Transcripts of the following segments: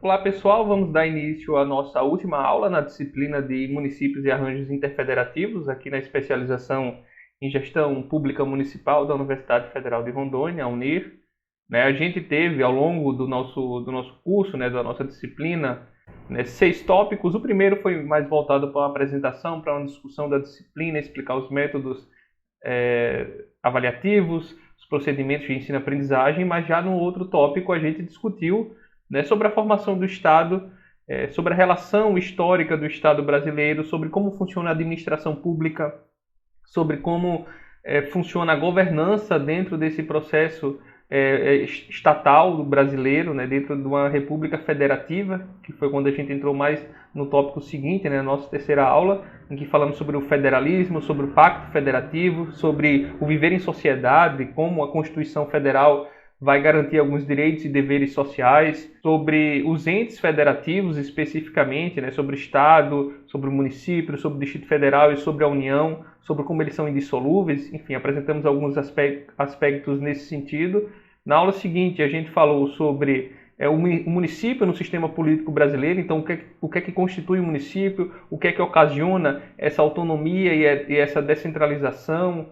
Olá pessoal, vamos dar início à nossa última aula na disciplina de Municípios e Arranjos Interfederativos, aqui na especialização em Gestão Pública Municipal da Universidade Federal de Rondônia, a UNIR. A gente teve ao longo do nosso curso, da nossa disciplina, 6 tópicos. O primeiro foi mais voltado para uma apresentação, para uma discussão da disciplina, explicar os métodos avaliativos, os procedimentos de ensino-aprendizagem, mas já no outro tópico a gente discutiu sobre a formação do Estado, sobre a relação histórica do Estado brasileiro, sobre como funciona a administração pública, sobre como funciona a governança dentro desse processo estatal brasileiro, dentro de uma república federativa, que foi quando a gente entrou mais no tópico seguinte, na nossa terceira aula, em que falamos sobre o federalismo, sobre o pacto federativo, sobre o viver em sociedade, como a Constituição Federal vai garantir alguns direitos e deveres sociais, sobre os entes federativos especificamente, sobre o Estado, sobre o município, sobre o Distrito Federal e sobre a União, sobre como eles são indissolúveis. Enfim, apresentamos alguns aspectos nesse sentido. Na aula seguinte, a gente falou sobre o município no sistema político brasileiro, então o que é que constitui o município, o que é que ocasiona essa autonomia e essa descentralização,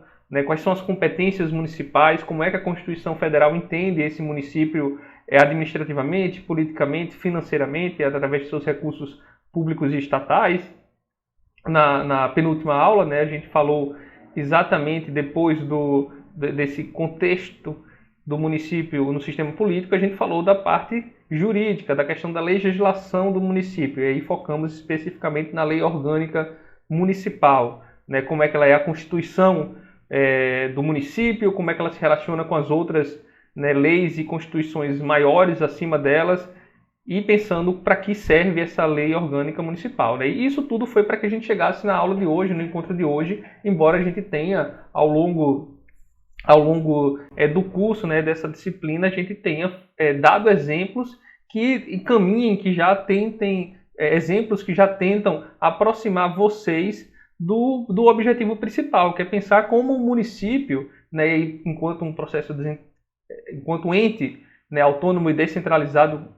quais são as competências municipais, como é que a Constituição Federal entende esse município administrativamente, politicamente, financeiramente, através de seus recursos públicos e estatais. Na penúltima aula, a gente falou exatamente depois desse contexto do município no sistema político, a gente falou da parte jurídica, da questão da legislação do município, e aí focamos especificamente na lei orgânica municipal, como é que ela é a Constituição do município, como é que ela se relaciona com as outras leis e constituições maiores acima delas, e pensando para que serve essa lei orgânica municipal. E isso tudo foi para que a gente chegasse na aula de hoje, no encontro de hoje, embora a gente tenha, ao longo do curso dessa disciplina, a gente tenha dado exemplos que encaminhem, que já tentem, exemplos que já tentam aproximar vocês do objetivo principal, que é pensar como o município, enquanto um processo, enquanto ente autônomo e descentralizado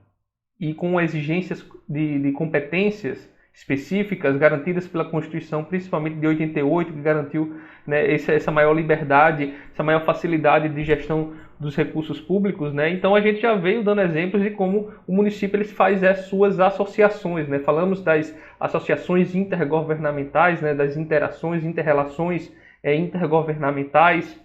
e com exigências de competências específicas garantidas pela Constituição, principalmente de 88, que garantiu essa maior liberdade, essa maior facilidade de gestão dos recursos públicos. Então a gente já veio dando exemplos de como o município ele faz as suas associações. Falamos das associações intergovernamentais, das interações, interrelações intergovernamentais.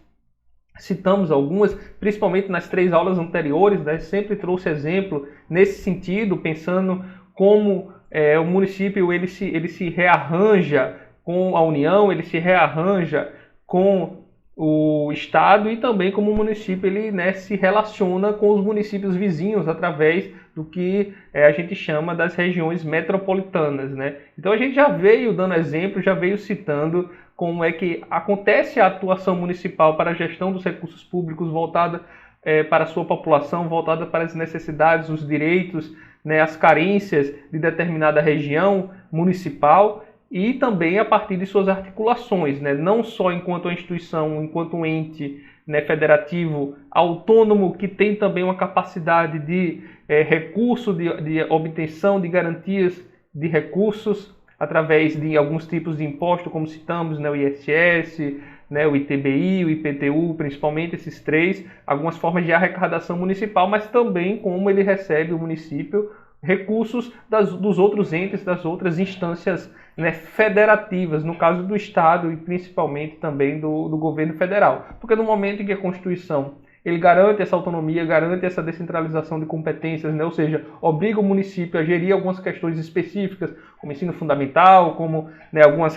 Citamos algumas, principalmente nas 3 aulas anteriores, sempre trouxe exemplo nesse sentido, pensando como o município ele se rearranja com a União, ele se rearranja com o Estado, e também como o município ele se relaciona com os municípios vizinhos através do que a gente chama das regiões metropolitanas. Então a gente já veio dando exemplo, já veio citando como é que acontece a atuação municipal para a gestão dos recursos públicos voltada para a sua população, voltada para as necessidades, os direitos, as carências de determinada região municipal, e também a partir de suas articulações, não só enquanto instituição, enquanto um ente federativo autônomo que tem também uma capacidade de recurso, de obtenção de garantias de recursos através de alguns tipos de imposto, como citamos, o ISS, o ITBI, o IPTU, principalmente esses 3, algumas formas de arrecadação municipal, mas também como ele recebe, o município, recursos dos outros entes, das outras instâncias federativas, no caso do Estado e principalmente também do governo federal. Porque no momento em que a Constituição ele garante essa autonomia, garante essa descentralização de competências, ou seja, obriga o município a gerir algumas questões específicas, como ensino fundamental, como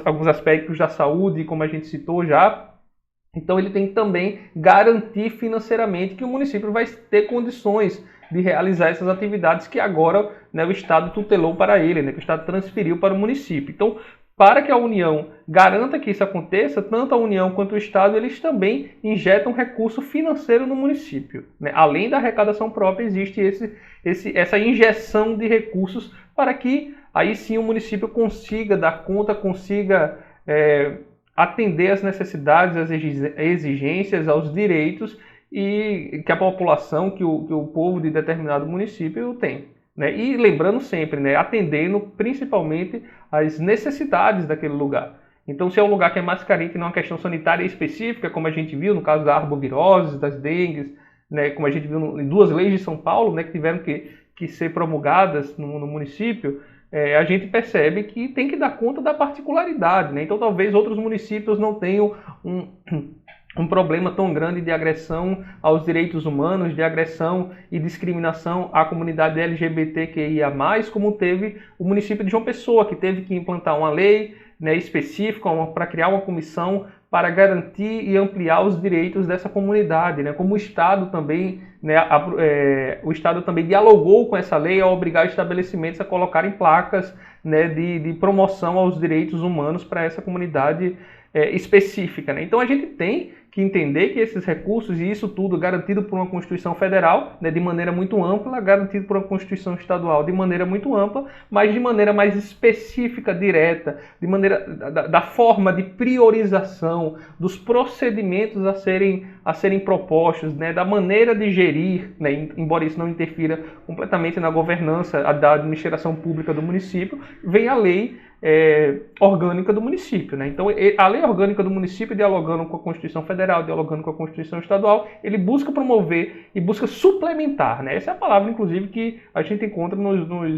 alguns aspectos da saúde, como a gente citou já. Então ele tem que também garantir financeiramente que o município vai ter condições de realizar essas atividades que agora o Estado tutelou para ele, que o Estado transferiu para o município. Então, para que a União garanta que isso aconteça, tanto a União quanto o Estado, eles também injetam recurso financeiro no município. Além da arrecadação própria, existe essa injeção de recursos para que aí sim o município consiga dar conta, consiga atender às necessidades, às exigências, aos direitos e que a população, que o povo de determinado município tem. né? E lembrando sempre, né, atendendo principalmente às necessidades daquele lugar. Então, se é um lugar que é mais carente numa questão sanitária específica, como a gente viu no caso da arbovirose, das dengues, né, como a gente viu em 2 leis de São Paulo, né, que tiveram que ser promulgadas no município, a gente percebe que tem que dar conta da particularidade, né? Então, talvez outros municípios não tenham um problema tão grande de agressão aos direitos humanos, de agressão e discriminação à comunidade LGBTQIA+, como teve o município de João Pessoa, que teve que implantar uma lei, né, específica para criar uma comissão para garantir e ampliar os direitos dessa comunidade, né? Como o Estado também, né, o Estado também dialogou com essa lei ao obrigar estabelecimentos a colocarem placas, né, de promoção aos direitos humanos para essa comunidade específica, né? Então a gente tem que entender que esses recursos e isso tudo garantido por uma Constituição Federal, né, de maneira muito ampla, garantido por uma Constituição Estadual de maneira muito ampla, mas de maneira mais específica, direta, de maneira da forma de priorização, dos procedimentos a serem propostos, né, da maneira de gerir, né, embora isso não interfira completamente na governança da administração pública do município, vem a lei orgânica do município, né? Então, a lei orgânica do município, dialogando com a Constituição Federal, dialogando com a Constituição Estadual, ele busca promover e busca suplementar, né? Essa é a palavra, inclusive, que a gente encontra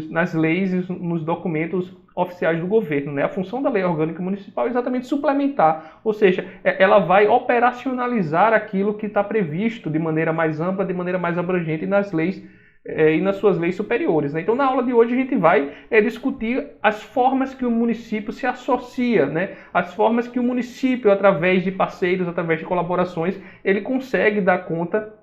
nas leis e nos documentos oficiais do governo, né? A função da lei orgânica municipal é exatamente suplementar, ou seja, ela vai operacionalizar aquilo que está previsto de maneira mais ampla, de maneira mais abrangente nas leis e nas suas leis superiores, né? Então, na aula de hoje, a gente vai discutir as formas que o município se associa, né? As formas que o município, através de parceiros, através de colaborações, ele consegue dar conta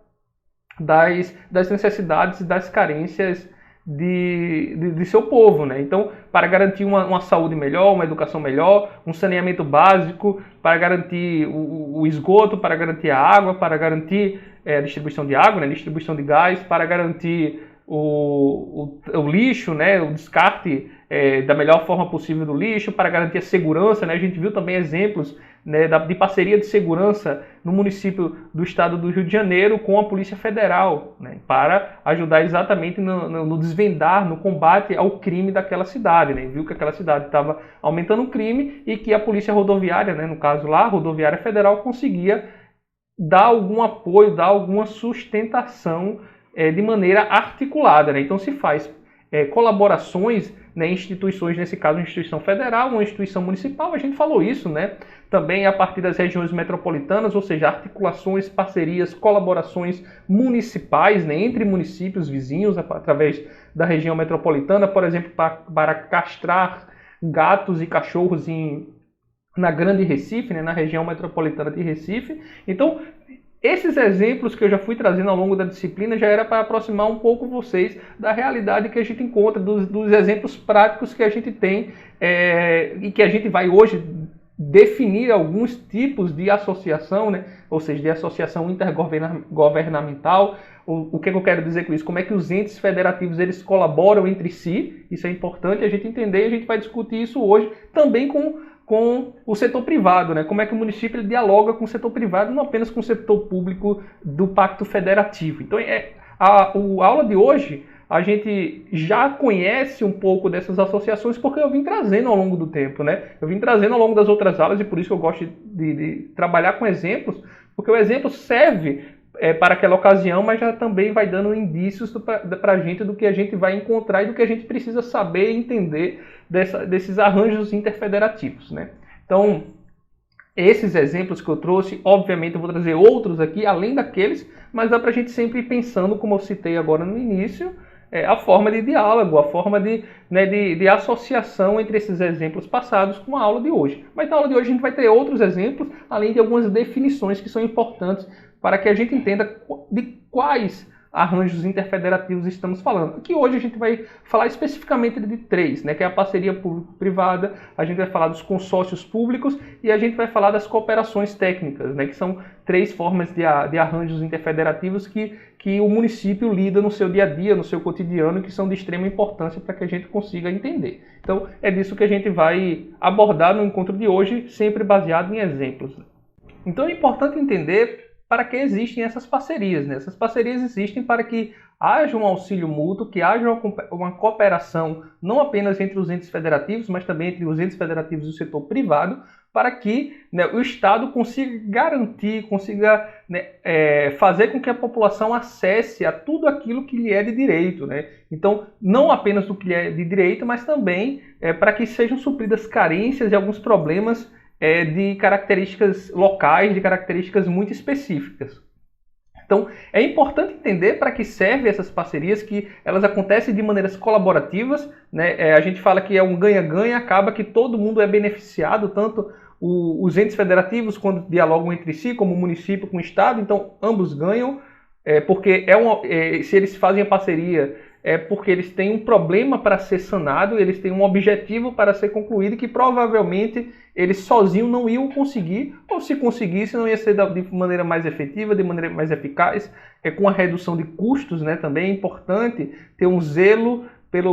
das necessidades e das carências de seu povo, né? Então, para garantir uma saúde melhor, uma educação melhor, um saneamento básico, para garantir o esgoto, para garantir a água, para garantir a distribuição de água, né? Distribuição de gás, para garantir o lixo, né? O descarte da melhor forma possível do lixo, para garantir a segurança, né? A gente viu também exemplos, né, de parceria de segurança no município do estado do Rio de Janeiro com a Polícia Federal, né, para ajudar exatamente no desvendar, no combate ao crime daquela cidade, né? Viu que aquela cidade estava aumentando o crime e que a Polícia Rodoviária, né, no caso lá, a Rodoviária Federal, conseguia dar algum apoio, dar alguma sustentação de maneira articulada, né? Então se faz colaborações, né, instituições, nesse caso uma instituição federal, uma instituição municipal, a gente falou isso, né? Também a partir das regiões metropolitanas, ou seja, articulações, parcerias, colaborações municipais, né, entre municípios vizinhos, através da região metropolitana, por exemplo, para castrar gatos e cachorros na Grande Recife, né, na região metropolitana de Recife. Então, esses exemplos que eu já fui trazendo ao longo da disciplina já era para aproximar um pouco vocês da realidade que a gente encontra, dos exemplos práticos que a gente tem e que a gente vai hoje definir alguns tipos de associação, né? Ou seja, de associação intergovernamental. O que eu quero dizer com isso? Como é que os entes federativos eles colaboram entre si? Isso é importante a gente entender e a gente vai discutir isso hoje também com o setor privado, né? Como é que o município ele dialoga com o setor privado, não apenas com o setor público do Pacto Federativo. Então, a aula de hoje, a gente já conhece um pouco dessas associações porque eu vim trazendo ao longo do tempo, né? Eu vim trazendo ao longo das outras aulas e por isso que eu gosto de trabalhar com exemplos, porque o exemplo serve para aquela ocasião, mas já também vai dando indícios para a gente do que a gente vai encontrar e do que a gente precisa saber e entender desses arranjos interfederativos, né? Então, esses exemplos que eu trouxe, obviamente eu vou trazer outros aqui, além daqueles, mas dá para a gente sempre ir pensando, como eu citei agora no início, a forma de diálogo, a forma de associação entre esses exemplos passados com a aula de hoje. Mas na aula de hoje a gente vai ter outros exemplos, além de algumas definições que são importantes para que a gente entenda de quais arranjos interfederativos estamos falando. Aqui hoje a gente vai falar especificamente de 3, né, que é a parceria público-privada, a gente vai falar dos consórcios públicos e a gente vai falar das cooperações técnicas, né, que são 3 formas de arranjos interfederativos que o município lida no seu dia a dia, no seu cotidiano, que são de extrema importância para que a gente consiga entender. Então é disso que a gente vai abordar no encontro de hoje, sempre baseado em exemplos. Então é importante entender para que existem essas parcerias, né? Essas parcerias existem para que haja um auxílio mútuo, que haja uma cooperação não apenas entre os entes federativos, mas também entre os entes federativos e o setor privado, para que, né, o Estado consiga garantir, consiga, né, fazer com que a população acesse a tudo aquilo que lhe é de direito, né? Então, não apenas do que lhe é de direito, mas também para que sejam supridas carências e alguns problemas de características locais, de características muito específicas. Então, é importante entender para que servem essas parcerias, que elas acontecem de maneiras colaborativas, né? A gente fala que é um ganha-ganha, acaba que todo mundo é beneficiado, tanto os entes federativos, quando dialogam entre si, como o município com o Estado, então ambos ganham, porque se eles fazem a parceria, é porque eles têm um problema para ser sanado, eles têm um objetivo para ser concluído, que provavelmente eles sozinhos não iam conseguir, ou se conseguisse não ia ser de maneira mais efetiva, de maneira mais eficaz, com a redução de custos, né? Também é importante ter um zelo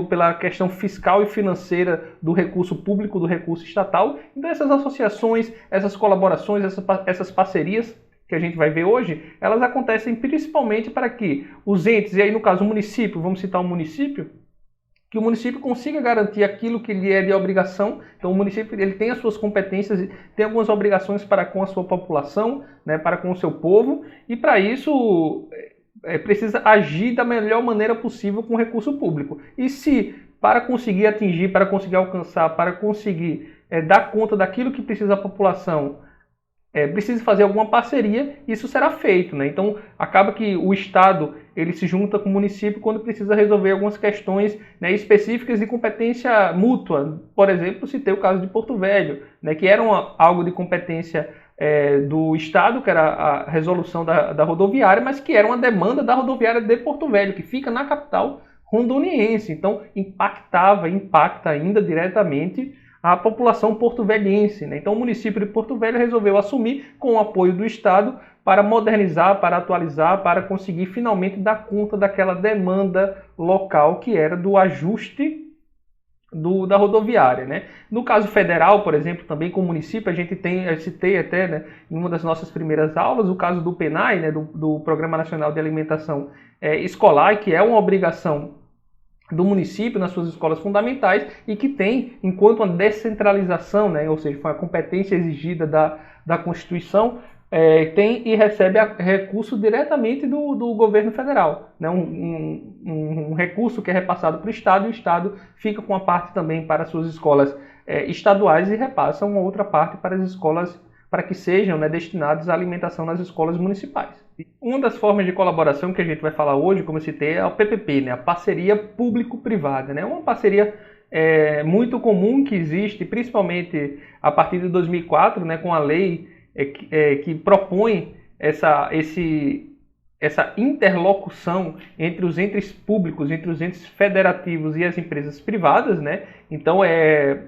pela questão fiscal e financeira do recurso público, do recurso estatal. Então essas associações, essas colaborações, essas parcerias que a gente vai ver hoje, elas acontecem principalmente para que os entes, e aí no caso o município, vamos citar um município, que o município consiga garantir aquilo que lhe é de obrigação. Então o município ele tem as suas competências, tem algumas obrigações para com a sua população, né, para com o seu povo, e para isso precisa agir da melhor maneira possível com o recurso público. E se para conseguir atingir, para conseguir alcançar, para conseguir dar conta daquilo que precisa a população, precisa fazer alguma parceria, isso será feito, né? Então, acaba que o Estado ele se junta com o município quando precisa resolver algumas questões, né, específicas de competência mútua. Por exemplo, citei o caso de Porto Velho, né, que era algo de competência do Estado, que era a resolução da rodoviária, mas que era uma demanda da rodoviária de Porto Velho, que fica na capital rondoniense. Então, impacta ainda diretamente a população porto-velhense, né? Então o município de Porto Velho resolveu assumir com o apoio do Estado para modernizar, para atualizar, para conseguir finalmente dar conta daquela demanda local que era do ajuste da rodoviária, né? No caso federal, por exemplo, também com o município, a gente tem, eu citei até, né, em uma das nossas primeiras aulas, o caso do PNAE, né, do Programa Nacional de Alimentação Escolar, que é uma obrigação do município nas suas escolas fundamentais e que tem, enquanto uma descentralização, né, ou seja, foi uma competência exigida da Constituição, tem e recebe recurso diretamente do governo federal, né, um recurso que é repassado para o Estado, e o Estado fica com a parte também para as suas escolas estaduais e repassa uma outra parte para as escolas, para que sejam, né, destinados à alimentação nas escolas municipais. Uma das formas de colaboração que a gente vai falar hoje, como eu citei, é o PPP, né, a parceria público-privada, né, uma parceria muito comum que existe, principalmente a partir de 2004, né, com a lei que propõe essa interlocução entre os entes públicos, entre os entes federativos e as empresas privadas, né? Então é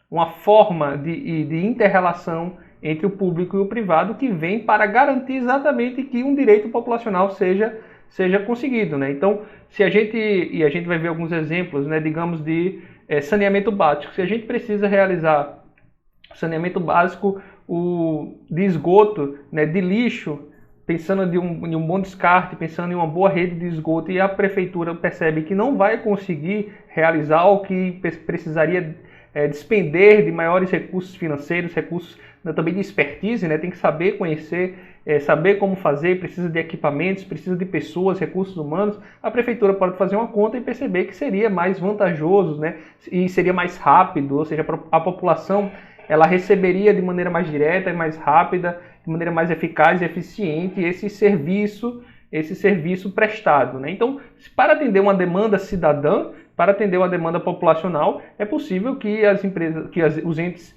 uma forma de inter-relação entre o público e o privado que vem para garantir exatamente que um direito populacional seja conseguido, né? Então, a gente vai ver alguns exemplos, né, digamos, de saneamento básico. Se a gente precisa realizar saneamento básico de esgoto, né, de lixo, pensando em um bom descarte, pensando em uma boa rede de esgoto, e a prefeitura percebe que não vai conseguir realizar o que precisaria despender de maiores recursos financeiros, recursos também de expertise, né? Tem que saber conhecer, saber como fazer, precisa de equipamentos, precisa de pessoas, recursos humanos. A prefeitura pode fazer uma conta e perceber que seria mais vantajoso, né? E seria mais rápido, ou seja, a população ela receberia de maneira mais direta e mais rápida, de maneira mais eficaz e eficiente esse serviço prestado, né? Então, para atender uma demanda cidadã, para atender uma demanda populacional, é possível que os entes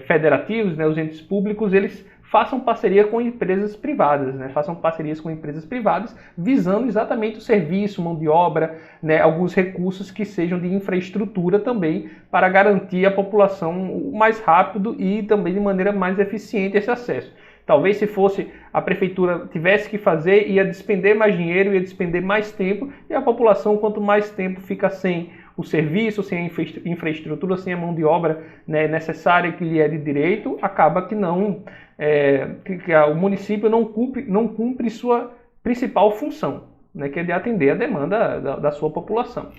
federativos, né, os entes públicos, eles façam parceria com empresas privadas, né? Façam parcerias com empresas privadas, visando exatamente o serviço, mão de obra, né? Alguns recursos que sejam de infraestrutura também, para garantir à população mais rápido e também de maneira mais eficiente esse acesso. Talvez se fosse a prefeitura tivesse que fazer, ia despender mais dinheiro, ia despender mais tempo, e a população, quanto mais tempo fica sem o serviço, sem a infraestrutura, sem a mão de obra, né, necessária que lhe é de direito, acaba que o município não cumpre sua principal função. né, que é de atender a demanda da sua população.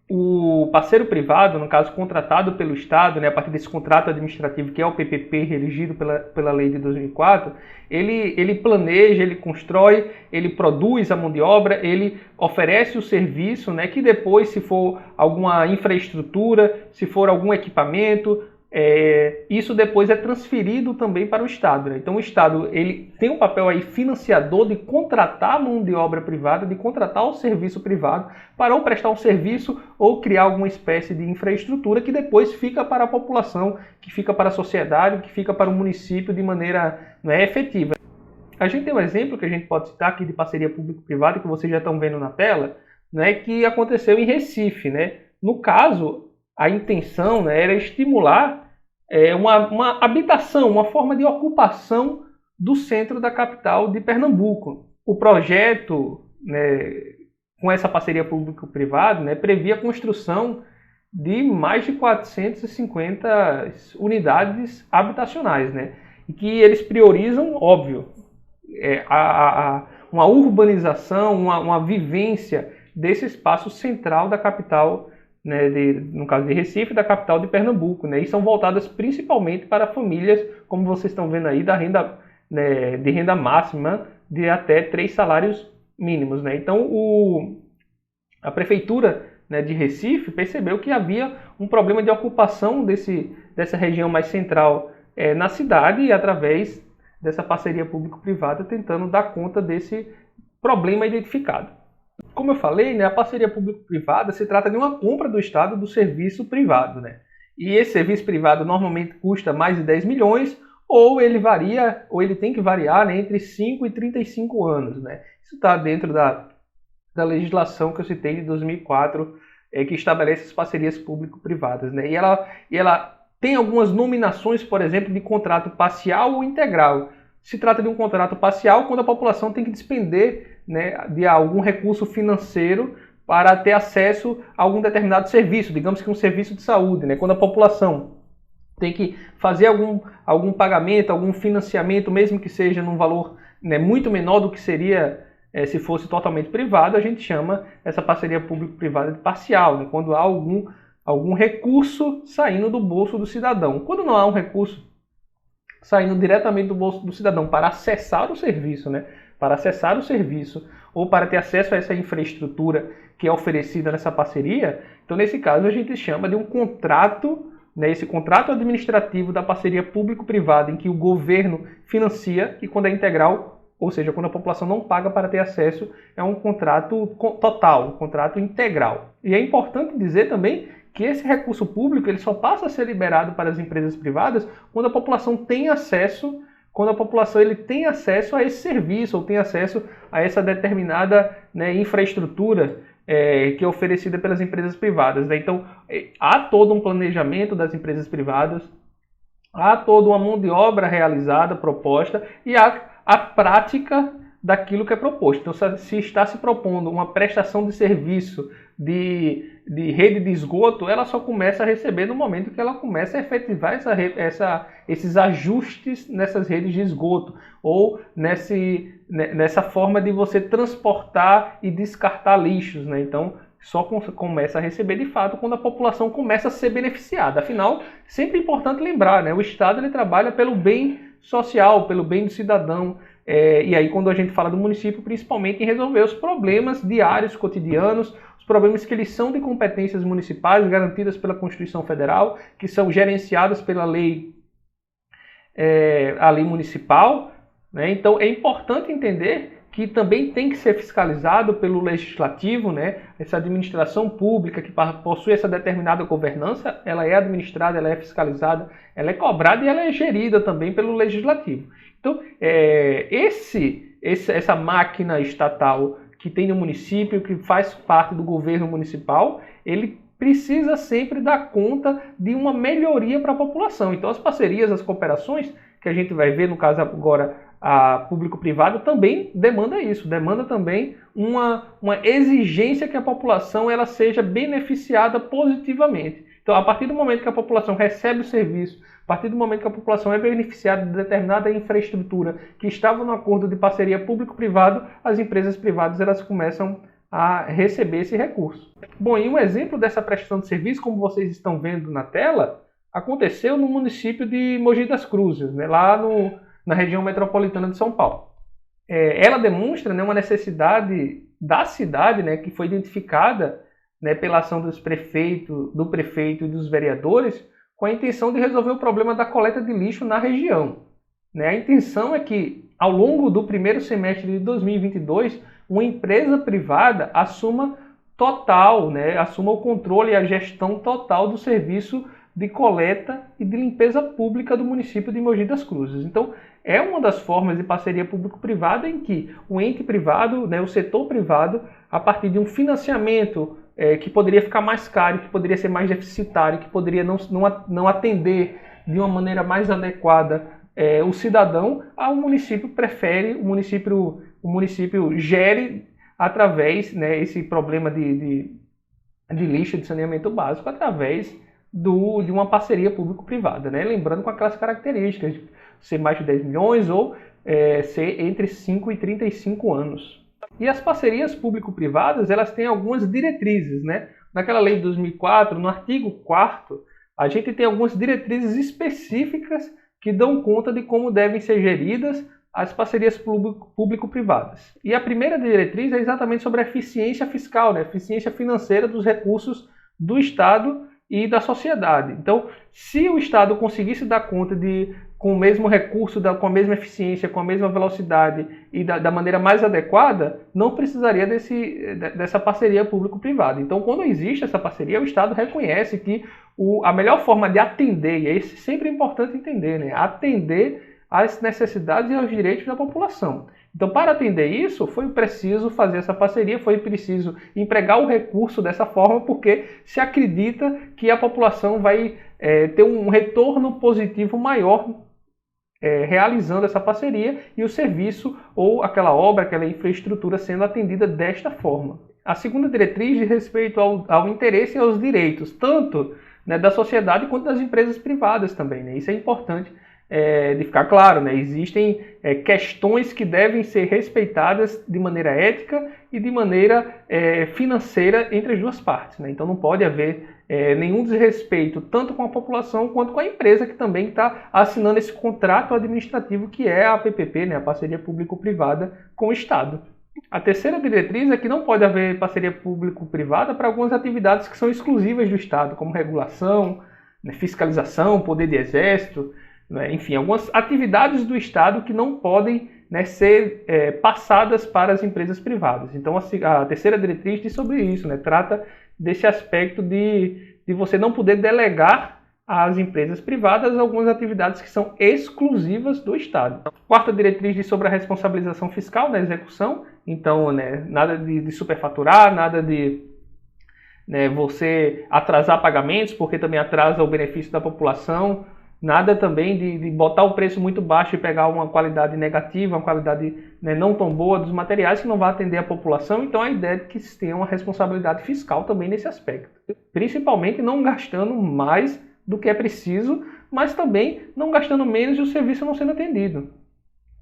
O parceiro privado, no caso contratado pelo Estado, né, a partir desse contrato administrativo que é o PPP, regido pela lei de 2004, ele planeja, ele constrói, ele produz a mão de obra, ele oferece o serviço, né, que depois, se for alguma infraestrutura, se for algum equipamento, isso depois é transferido também para o Estado, né? Então o Estado ele tem um papel aí financiador de contratar a mão de obra privada, de contratar o serviço privado para ou prestar um serviço ou criar alguma espécie de infraestrutura que depois fica para a população, que fica para a sociedade, que fica para o município de maneira, não é, efetiva. A gente tem um exemplo que a gente pode citar aqui de parceria público-privada, que vocês já estão vendo na tela, né, que aconteceu em Recife, né? No caso, a intenção, né, era estimular uma habitação, uma forma de ocupação do centro da capital de Pernambuco. O projeto, né, com essa parceria público-privada, né, previa a construção de mais de 450 unidades habitacionais, né, e que eles priorizam, óbvio, uma urbanização, uma vivência desse espaço central da capital, né, no caso de Recife, da capital de Pernambuco, né, e são voltadas principalmente para famílias, como vocês estão vendo aí, de renda máxima de até 3 salários mínimos, né. Então, a prefeitura, né, de Recife percebeu que havia um problema de ocupação dessa região mais central na cidade, e através dessa parceria público-privada tentando dar conta desse problema identificado. Como eu falei, né, a parceria público-privada se trata de uma compra do Estado do serviço privado, né? E esse serviço privado normalmente custa mais de 10 milhões, ou ele varia, ou ele tem que variar, né, entre 5 e 35 anos, né? Isso está dentro da legislação que eu citei de 2004, que estabelece as parcerias público-privadas, né? E ela tem algumas nominações, por exemplo, de contrato parcial ou integral. Se trata de um contrato parcial quando a população tem que despender, né, de algum recurso financeiro para ter acesso a algum determinado serviço, digamos que um serviço de saúde, né? Quando a população tem que fazer algum pagamento, algum financiamento, mesmo que seja num valor, né, muito menor do que seria se fosse totalmente privado, a gente chama essa parceria público-privada de parcial, né? Quando há algum recurso saindo do bolso do cidadão. Quando não há um recurso saindo diretamente do bolso do cidadão para acessar o serviço, né? Para acessar o serviço ou para ter acesso a essa infraestrutura que é oferecida nessa parceria, então nesse caso a gente chama de um contrato, né? Esse contrato administrativo da parceria público-privada em que o governo financia, e quando é integral, ou seja, quando a população não paga para ter acesso, é um contrato total, um contrato integral. E é importante dizer também que esse recurso público ele só passa a ser liberado para as empresas privadas quando a população tem acesso, tem acesso a esse serviço, ou tem acesso a essa determinada, né, infraestrutura que é oferecida pelas empresas privadas, né? Então, há todo um planejamento das empresas privadas, há toda uma mão de obra realizada, proposta, e há a prática daquilo que é proposto. Então, se está se propondo uma prestação de serviço de rede de esgoto, ela só começa a receber no momento que ela começa a efetivar esses ajustes nessas redes de esgoto, ou nessa forma de você transportar e descartar lixos, né? Então, só começa a receber de fato quando a população começa a ser beneficiada. Afinal, sempre é importante lembrar, né? O Estado ele trabalha pelo bem social, pelo bem do cidadão. E aí, quando a gente fala do município, principalmente em resolver os problemas diários, cotidianos, os problemas que eles são de competências municipais, garantidas pela Constituição Federal, que são gerenciadas pela lei, a lei municipal, né? Então, é importante entender que também tem que ser fiscalizado pelo legislativo, né? Essa administração pública que possui essa determinada governança, ela é administrada, ela é fiscalizada, ela é cobrada e ela é gerida também pelo legislativo. Então, essa máquina estatal que tem no município, que faz parte do governo municipal, ele precisa sempre dar conta de uma melhoria para a população. Então, as parcerias, as cooperações, que a gente vai ver, no caso agora, a público-privado, também demanda isso, demanda também uma exigência que a população ela seja beneficiada positivamente. Então, a partir do momento que a população recebe o serviço, a partir do momento que a população é beneficiada de determinada infraestrutura que estava no acordo de parceria público-privado, as empresas privadas elas começam a receber esse recurso. Bom, e um exemplo dessa prestação de serviço, como vocês estão vendo na tela, aconteceu no município de Mogi das Cruzes, né, lá na região metropolitana de São Paulo. Ela demonstra, né, uma necessidade da cidade, né, que foi identificada, né, pela ação do prefeito e dos vereadores, com a intenção de resolver o problema da coleta de lixo na região. Né? A intenção é que, ao longo do primeiro semestre de 2022, uma empresa privada assuma o controle e a gestão total do serviço de coleta e de limpeza pública do município de Mogi das Cruzes. Então, é uma das formas de parceria público-privada em que o ente privado, né, o setor privado, a partir de um financiamento que poderia ficar mais caro, que poderia ser mais deficitário, que poderia não atender de uma maneira mais adequada o cidadão, o município prefere, o município gere através, né, esse problema de lixo de saneamento básico através de uma parceria público-privada, né? Lembrando com aquelas características de ser mais de 10 milhões ou ser entre 5 e 35 anos. E as parcerias público-privadas, elas têm algumas diretrizes, né? Naquela lei de 2004, no artigo 4º, a gente tem algumas diretrizes específicas que dão conta de como devem ser geridas as parcerias público-privadas. E a primeira diretriz é exatamente sobre a eficiência fiscal, né? Eficiência financeira dos recursos do Estado e da sociedade. Então, se o Estado conseguisse dar conta com o mesmo recurso, com a mesma eficiência, com a mesma velocidade e da maneira mais adequada, não precisaria dessa parceria público-privada. Então, quando existe essa parceria, o Estado reconhece que a melhor forma de atender, e é sempre importante entender, né? Atender às necessidades e aos direitos da população. Então, para atender isso, foi preciso fazer essa parceria, foi preciso empregar o recurso dessa forma, porque se acredita que a população vai ter um retorno positivo maior realizando essa parceria e o serviço ou aquela obra, aquela infraestrutura sendo atendida desta forma. A segunda diretriz diz respeito ao interesse e aos direitos, tanto, né, da sociedade quanto das empresas privadas também, né? Isso é importante de ficar claro, né? Existem questões que devem ser respeitadas de maneira ética e de maneira financeira entre as duas partes, né? Então não pode haver nenhum desrespeito tanto com a população quanto com a empresa que também está assinando esse contrato administrativo que é a PPP, né? A parceria público-privada com o Estado. A terceira diretriz é que não pode haver parceria público-privada para algumas atividades que são exclusivas do Estado, como regulação, né, fiscalização, poder de exército, enfim, algumas atividades do Estado que não podem, né, ser passadas para as empresas privadas. Então, a terceira diretriz diz sobre isso, né, trata desse aspecto de você não poder delegar às empresas privadas algumas atividades que são exclusivas do Estado. A quarta diretriz diz sobre a responsabilização fiscal da execução. Então, né, nada de superfaturar, nada de você atrasar pagamentos, porque também atrasa o benefício da população. Nada também de botar o preço muito baixo e pegar uma qualidade negativa, uma qualidade, né, não tão boa dos materiais que não vai atender a população. Então a ideia é que se tenha uma responsabilidade fiscal também nesse aspecto. Principalmente não gastando mais do que é preciso, mas também não gastando menos e o serviço não sendo atendido.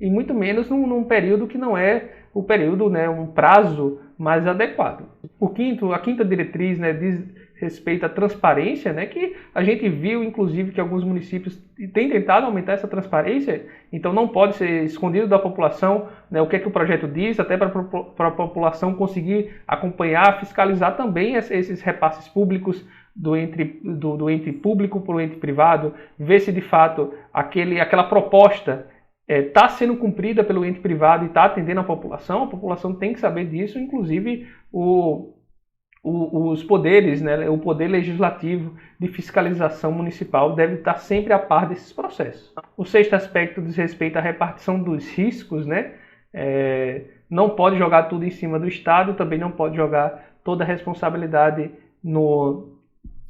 E muito menos num período que não é o período, né, um prazo mais adequado. A quinta diretriz, né, diz respeito à transparência, né, que a gente viu, inclusive, que alguns municípios têm tentado aumentar essa transparência, então não pode ser escondido da população, né, o que é que o projeto diz, até para a população conseguir acompanhar, fiscalizar também esses repasses públicos do ente público para o ente privado, ver se de fato aquela proposta está sendo cumprida pelo ente privado e está atendendo a população tem que saber disso, inclusive os poderes, né, o poder legislativo de fiscalização municipal deve estar sempre a par desses processos. O sexto aspecto diz respeito à repartição dos riscos, né? Não pode jogar tudo em cima do Estado, também não pode jogar toda a responsabilidade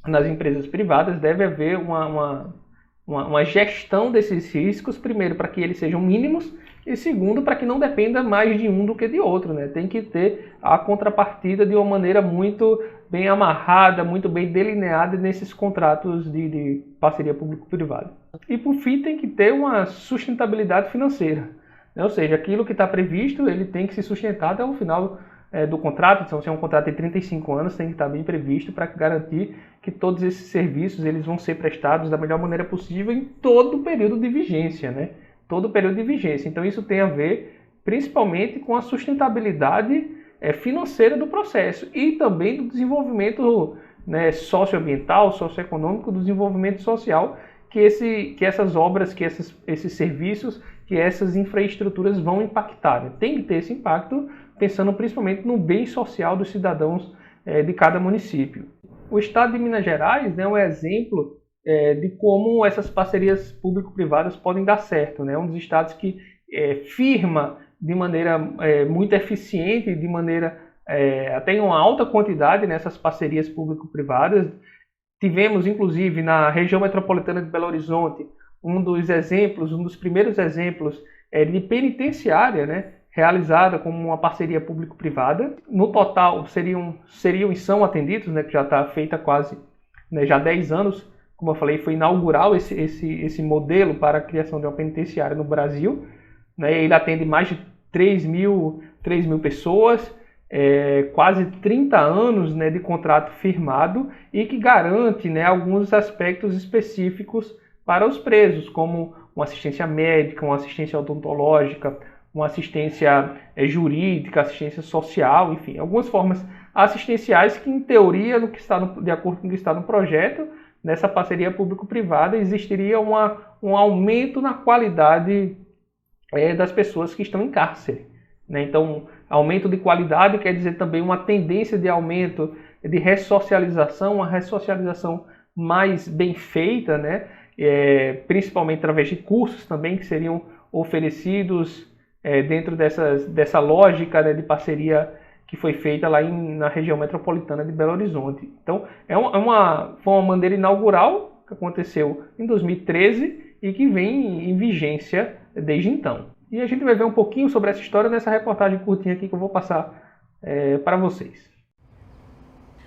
nas empresas privadas, deve haver uma gestão desses riscos, primeiro, para que eles sejam mínimos, e segundo, para que não dependa mais de um do que de outro, né? Tem que ter a contrapartida de uma maneira muito bem amarrada, muito bem delineada nesses contratos de parceria público-privada. E, por fim, tem que ter uma sustentabilidade financeira, né? Ou seja, aquilo que está previsto, ele tem que se sustentar até o final do contrato. Então, se é um contrato de 35 anos, tem que estar bem previsto para garantir que todos esses serviços eles vão ser prestados da melhor maneira possível em todo o período de vigência, né? Todo o período de vigência. Então, isso tem a ver principalmente com a sustentabilidade financeira do processo e também do desenvolvimento, né, socioambiental, socioeconômico, do desenvolvimento social que essas obras, que esses serviços, que essas infraestruturas vão impactar. Tem que ter esse impacto pensando principalmente no bem social dos cidadãos de cada município. O estado de Minas Gerais, né, é um exemplo de como essas parcerias público-privadas podem dar certo. Né? Um dos estados que firma de maneira muito eficiente, de maneira até em uma alta quantidade nessas parcerias público-privadas. Tivemos, inclusive, na região metropolitana de Belo Horizonte, um dos primeiros exemplos de penitenciária, né, realizada como uma parceria público-privada. No total, seriam e são atendidos, né, que já está feita quase já há 10 anos. Como eu falei, foi inaugural esse modelo para a criação de uma penitenciária no Brasil. Né, ele atende mais de 3 mil pessoas, quase 30 anos, né, de contrato firmado e que garante, né, alguns aspectos específicos para os presos, como uma assistência médica, uma assistência odontológica, uma assistência jurídica, assistência social, enfim, algumas formas assistenciais que, em teoria, de acordo com o que está no projeto, nessa parceria público-privada, existiria um aumento na qualidade das pessoas que estão em cárcere. Né? Então, aumento de qualidade quer dizer também uma tendência de aumento de ressocialização, uma ressocialização mais bem feita, né? Principalmente através de cursos também que seriam oferecidos dentro dessa lógica, né, de parceria que foi feita lá na região metropolitana de Belo Horizonte. Então, foi uma maneira inaugural que aconteceu em 2013 e que vem em vigência desde então. E a gente vai ver um pouquinho sobre essa história nessa reportagem curtinha aqui que eu vou passar para vocês.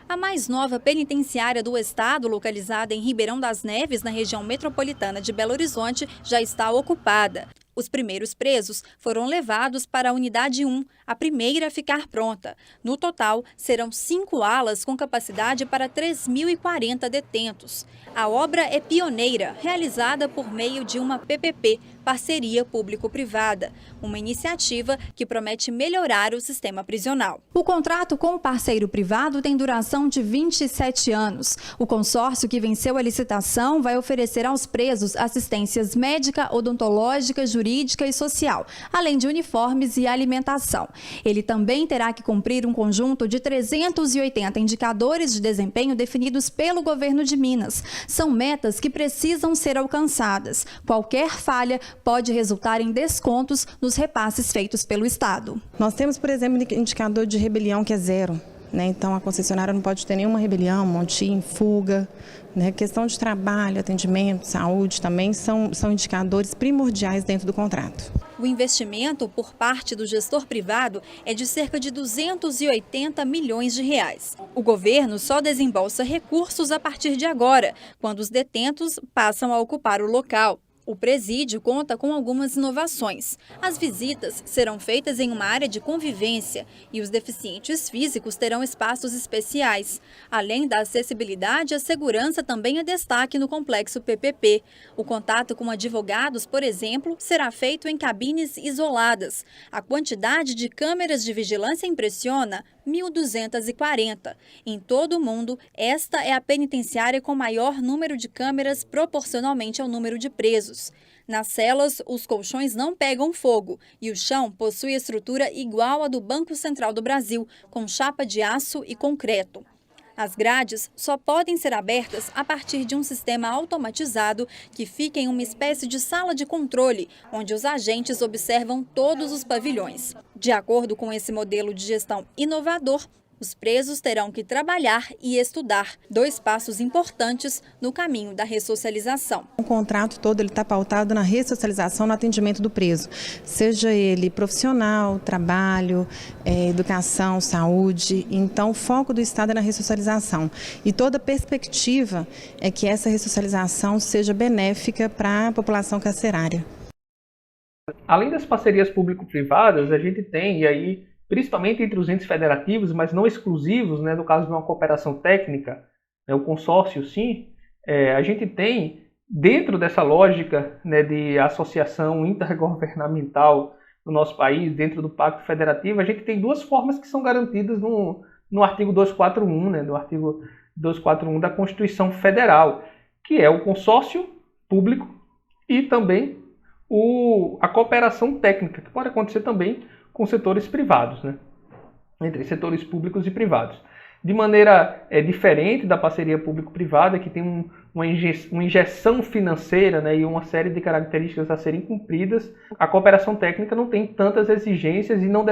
A mais nova penitenciária do estado, localizada em Ribeirão das Neves, na região metropolitana de Belo Horizonte, já está ocupada. Os primeiros presos foram levados para a Unidade 1, a primeira a ficar pronta. No total, serão 5 alas com capacidade para 3.040 detentos. A obra é pioneira, realizada por meio de uma PPP, Parceria Público-Privada, uma iniciativa que promete melhorar o sistema prisional. O contrato com o parceiro privado tem duração de 27 anos. O consórcio que venceu a licitação vai oferecer aos presos assistências médica, odontológica, jurídica e social, além de uniformes e alimentação. Ele também terá que cumprir um conjunto de 380 indicadores de desempenho definidos pelo governo de Minas. São metas que precisam ser alcançadas. Qualquer falha pode resultar em descontos nos repasses feitos pelo Estado. Nós temos, por exemplo, indicador de rebelião que é 0. Né? Então, a concessionária não pode ter nenhuma rebelião, montinho, fuga. Né? Questão de trabalho, atendimento, saúde também são indicadores primordiais dentro do contrato. O investimento por parte do gestor privado é de cerca de 280 milhões de reais. O governo só desembolsa recursos a partir de agora, quando os detentos passam a ocupar o local. O presídio conta com algumas inovações. As visitas serão feitas em uma área de convivência e os deficientes físicos terão espaços especiais. Além da acessibilidade, a segurança também é destaque no complexo PPP. O contato com advogados, por exemplo, será feito em cabines isoladas. A quantidade de câmeras de vigilância impressiona 1.240. Em todo o mundo, esta é a penitenciária com maior número de câmeras proporcionalmente ao número de presos. Nas celas, os colchões não pegam fogo e o chão possui estrutura igual à do Banco Central do Brasil, com chapa de aço e concreto. As grades só podem ser abertas a partir de um sistema automatizado que fica em uma espécie de sala de controle, onde os agentes observam todos os pavilhões. De acordo com esse modelo de gestão inovador, os presos terão que trabalhar e estudar, 2 passos importantes no caminho da ressocialização. O contrato todo está pautado na ressocialização, no atendimento do preso, seja ele profissional, trabalho, educação, saúde. Então, o foco do Estado é na ressocialização. E toda a perspectiva é que essa ressocialização seja benéfica para a população carcerária. Além das parcerias público-privadas, a gente tem, e aí principalmente entre os entes federativos, mas não exclusivos, né, no caso de uma cooperação técnica, né, o consórcio sim, a gente tem, dentro dessa lógica, né, de associação intergovernamental no nosso país, dentro do Pacto Federativo, a gente tem duas formas que são garantidas no artigo 241, né, no artigo 241 da Constituição Federal, que é o consórcio público e também a cooperação técnica, que pode acontecer também com setores privados, né? Entre setores públicos e privados. De maneira diferente da parceria público-privada, que tem uma injeção financeira, né, e uma série de características a serem cumpridas, a cooperação técnica não tem tantas exigências e não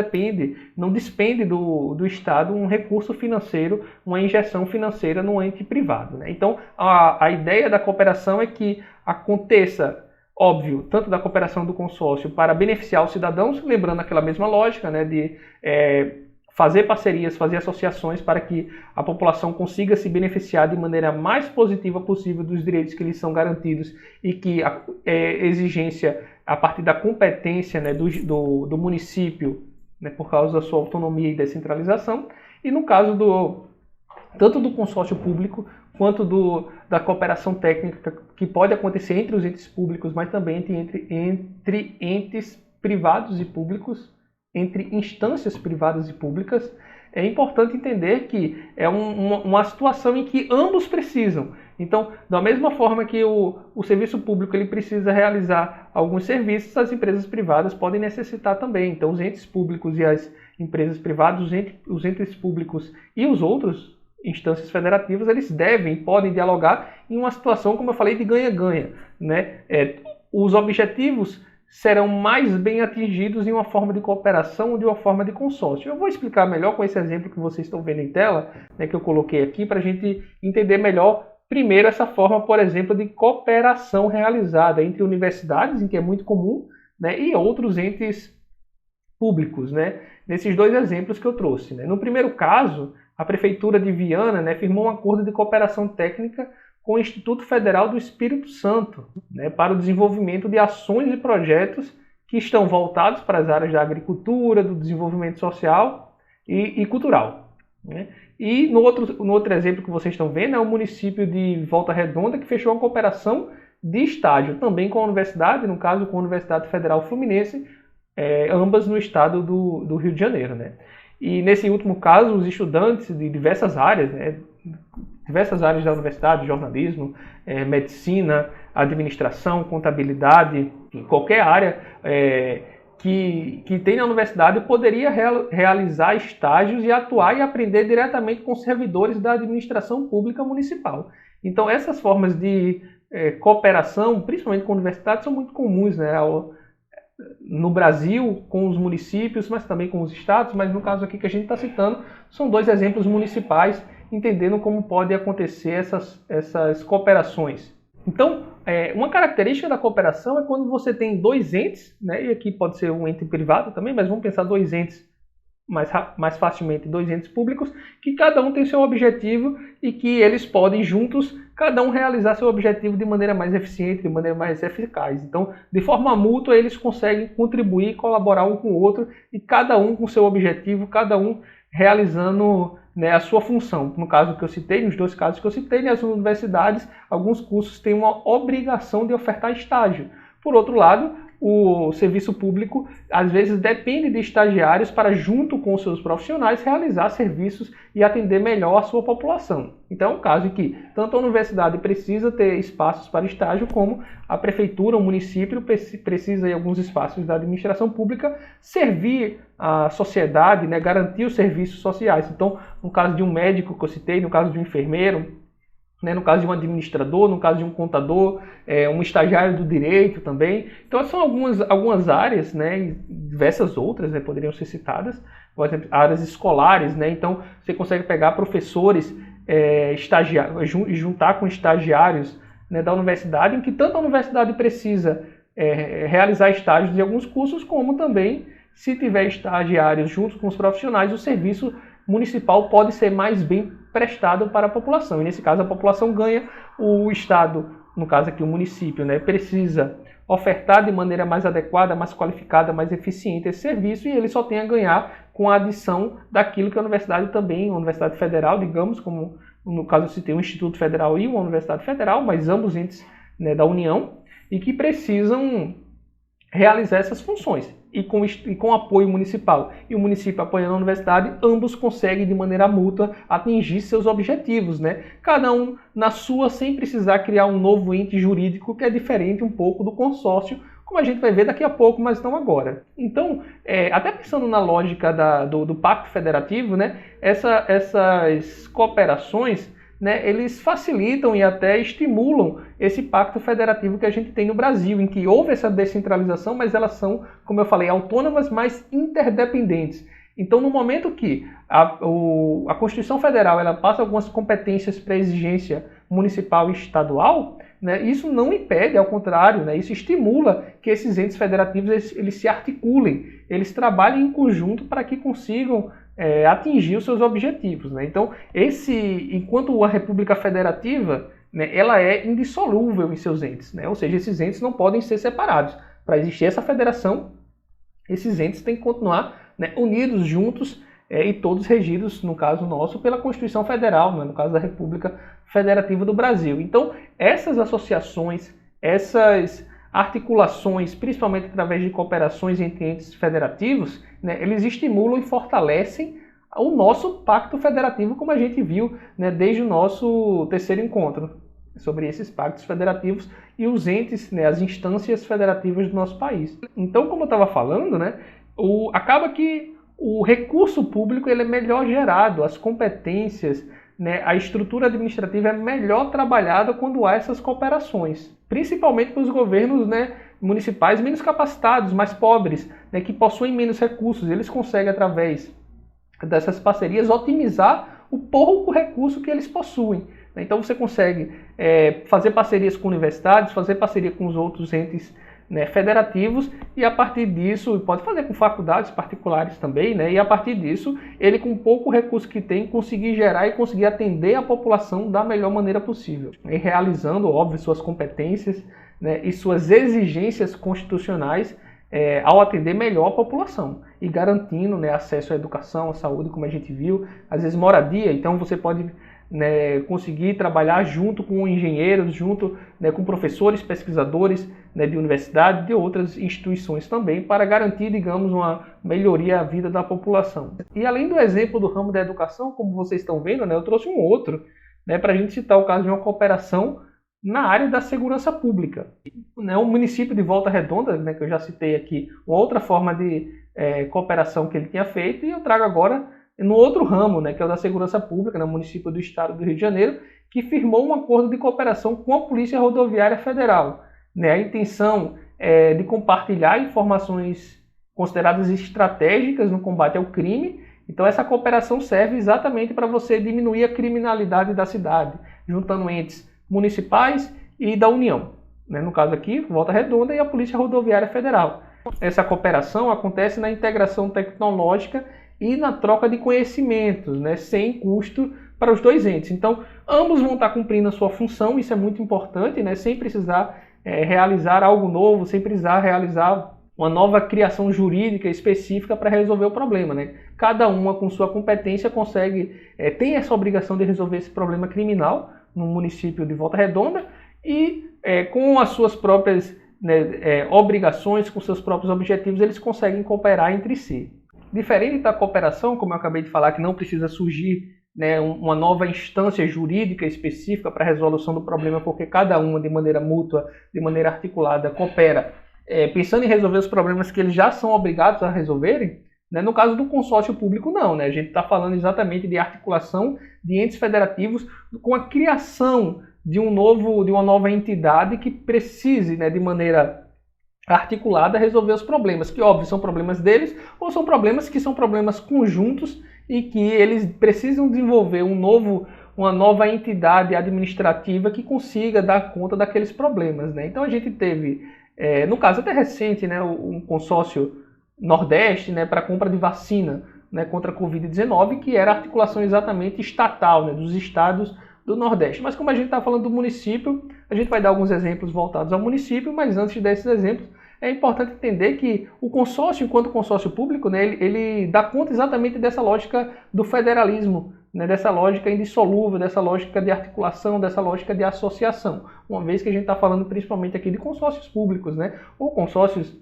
despende do Estado um recurso financeiro, uma injeção financeira no ente privado, né? Então, a ideia da cooperação é que aconteça, óbvio, tanto da cooperação do consórcio para beneficiar os cidadãos, lembrando aquela mesma lógica, né, de fazer parcerias, fazer associações para que a população consiga se beneficiar de maneira mais positiva possível dos direitos que lhes são garantidos e que a exigência a partir da competência, né, do município, né, por causa da sua autonomia e descentralização, e no caso tanto do consórcio público quanto da cooperação técnica que pode acontecer entre os entes públicos, mas também entre entes privados e públicos, entre instâncias privadas e públicas. É importante entender que é uma situação em que ambos precisam. Então, da mesma forma que o serviço público ele precisa realizar alguns serviços, as empresas privadas podem necessitar também. Então, os entes públicos e as empresas privadas, os entes públicos e os outros instâncias federativas, eles podem dialogar em uma situação, como eu falei, de ganha-ganha, né? Os objetivos serão mais bem atingidos em uma forma de cooperação ou de uma forma de consórcio. Eu vou explicar melhor com esse exemplo que vocês estão vendo em tela, né, que eu coloquei aqui, para a gente entender melhor, primeiro, essa forma, por exemplo, de cooperação realizada entre universidades, em que é muito comum, né, e outros entes públicos, né, nesses dois exemplos que eu trouxe, né. No primeiro caso, a Prefeitura de Viana, né, firmou um acordo de cooperação técnica com o Instituto Federal do Espírito Santo, né, para o desenvolvimento de ações e projetos que estão voltados para as áreas da agricultura, do desenvolvimento social e cultural, né. E no outro exemplo que vocês estão vendo é o município de Volta Redonda, que fechou uma cooperação de estágio, também com a universidade, no caso com a Universidade Federal Fluminense, ambas no estado do Rio de Janeiro, né. E nesse último caso, os estudantes de diversas áreas, né, da universidade, jornalismo, medicina, administração, contabilidade, qualquer área que tem na universidade poderia realizar estágios e atuar e aprender diretamente com servidores da administração pública municipal. Então essas formas de cooperação, principalmente com universidades, são muito comuns, né, no Brasil, com os municípios, mas também com os estados, mas no caso aqui que a gente está citando, são dois exemplos municipais, entendendo como podem acontecer essas cooperações. Então, uma característica da cooperação é quando você tem dois entes, né, e aqui pode ser um ente privado também, mas vamos pensar dois entes mais facilmente, dois entes públicos, que cada um tem seu objetivo e que eles podem juntos, cada um realizar seu objetivo de maneira mais eficiente, de maneira mais eficaz. Então, de forma mútua, eles conseguem contribuir, colaborar um com o outro, e cada um com seu objetivo, cada um realizando, né, a sua função. No caso que eu citei, nos dois casos que eu citei, nas universidades, alguns cursos têm uma obrigação de ofertar estágio. Por outro lado, o serviço público, às vezes, depende de estagiários para, junto com os seus profissionais, realizar serviços e atender melhor a sua população. Então, é um caso em que tanto a universidade precisa ter espaços para estágio, como a prefeitura, o município, precisa, em alguns espaços da administração pública, servir a sociedade, né, garantir os serviços sociais. Então, no caso de um médico que eu citei, no caso de um enfermeiro, né, no caso de um administrador, no caso de um contador, um estagiário do direito também. Então, são algumas áreas, né, e diversas outras, né, poderiam ser citadas, por exemplo, áreas escolares, né, então você consegue pegar professores estagiários e juntar com estagiários, né, da universidade, em que tanto a universidade precisa realizar estágios de alguns cursos, como também, se tiver estagiários junto com os profissionais, o serviço municipal pode ser mais bem prestado para a população. E nesse caso a população ganha, o Estado, no caso aqui o município, né, precisa ofertar de maneira mais adequada, mais qualificada, mais eficiente esse serviço, e ele só tem a ganhar com a adição daquilo que a universidade também, a Universidade Federal, digamos, como no caso eu citei um Instituto Federal e uma Universidade Federal, mas ambos entes, né, da União, e que precisam realizar essas funções. E com apoio municipal e o município apoiando a universidade, ambos conseguem de maneira mútua atingir seus objetivos, né? Cada um na sua, sem precisar criar um novo ente jurídico que é diferente um pouco do consórcio, como a gente vai ver daqui a pouco, mas não agora. Então, até pensando na lógica do Pacto Federativo, né, essas cooperações, né, eles facilitam e até estimulam esse pacto federativo que a gente tem no Brasil, em que houve essa descentralização, mas elas são, como eu falei, autônomas, mas interdependentes. Então, no momento que a Constituição Federal ela passa algumas competências para exigência municipal e estadual, né, isso não impede, ao contrário, né, isso estimula que esses entes federativos eles se articulem, eles trabalhem em conjunto para que consigam atingir os seus objetivos, né? Então, enquanto a República Federativa, né, ela é indissolúvel em seus entes, né? Ou seja, esses entes não podem ser separados. Para existir essa federação, esses entes têm que continuar, né, unidos, juntos, e todos regidos, no caso nosso, pela Constituição Federal, né, no caso da República Federativa do Brasil. Então, essas associações, essas articulações, principalmente através de cooperações entre entes federativos, né, eles estimulam e fortalecem o nosso pacto federativo, como a gente viu, né, desde o nosso terceiro encontro sobre esses pactos federativos e os entes, né, as instâncias federativas do nosso país. Então, como eu estava falando, né, acaba que o recurso público ele é melhor gerado, as competências, né, a estrutura administrativa é melhor trabalhada quando há essas cooperações, principalmente para os governos, né, municipais menos capacitados, mais pobres, né, que possuem menos recursos. Eles conseguem, através dessas parcerias, otimizar o pouco recurso que eles possuem. Então você consegue fazer parcerias com universidades, fazer parceria com os outros entes, né, federativos, e a partir disso, pode fazer com faculdades particulares também, né, e a partir disso, ele com pouco recurso que tem, conseguir gerar e conseguir atender a população da melhor maneira possível. E realizando, óbvio, suas competências, né, e suas exigências constitucionais ao atender melhor a população e garantindo, né, acesso à educação, à saúde, como a gente viu, às vezes moradia. Então você pode, né, conseguir trabalhar junto com engenheiros, junto, né, com professores, pesquisadores, né, de universidade, de outras instituições também, para garantir, digamos, uma melhoria à vida da população. E além do exemplo do ramo da educação, como vocês estão vendo, né, eu trouxe um outro, né, para a gente citar o caso de uma cooperação na área da segurança pública. O município de Volta Redonda, né, que eu já citei aqui, uma outra forma de cooperação que ele tinha feito, e eu trago agora no outro ramo, né, que é o da segurança pública, no município do estado do Rio de Janeiro, que firmou um acordo de cooperação com a Polícia Rodoviária Federal. Né, a intenção é de compartilhar informações consideradas estratégicas no combate ao crime. Então essa cooperação serve exatamente para você diminuir a criminalidade da cidade, juntando entes municipais e da União. Né, no caso aqui, Volta Redonda e a Polícia Rodoviária Federal. Essa cooperação acontece na integração tecnológica e na troca de conhecimentos, né, sem custo para os dois entes. Então, ambos vão estar cumprindo a sua função, isso é muito importante, né, sem precisar realizar algo novo, sem precisar realizar uma nova criação jurídica específica para resolver o problema. Né? Cada uma, com sua competência, tem essa obrigação de resolver esse problema criminal no município de Volta Redonda e com as suas próprias, né, obrigações, com seus próprios objetivos, eles conseguem cooperar entre si. Diferente da cooperação, como eu acabei de falar, que não precisa surgir, né, uma nova instância jurídica específica para a resolução do problema, porque cada uma, de maneira mútua, de maneira articulada, coopera, pensando em resolver os problemas que eles já são obrigados a resolverem. Né? No caso do consórcio público, não. Né? A gente está falando exatamente de articulação de entes federativos com a criação de uma nova entidade que precise, né, de maneira articulada resolver os problemas, que óbvio são problemas deles, ou são problemas que são problemas conjuntos e que eles precisam desenvolver uma nova entidade administrativa que consiga dar conta daqueles problemas. Né? Então a gente teve, no caso até recente, né, um consórcio Nordeste, né, para compra de vacina, né, contra a Covid-19, que era articulação exatamente estatal, né, dos estados do Nordeste. Mas como a gente está falando do município, a gente vai dar alguns exemplos voltados ao município, mas antes desses exemplos, é importante entender que o consórcio, enquanto consórcio público, né, ele dá conta exatamente dessa lógica do federalismo, né, dessa lógica indissolúvel, dessa lógica de articulação, dessa lógica de associação. Uma vez que a gente está falando principalmente aqui de consórcios públicos, né, ou consórcios,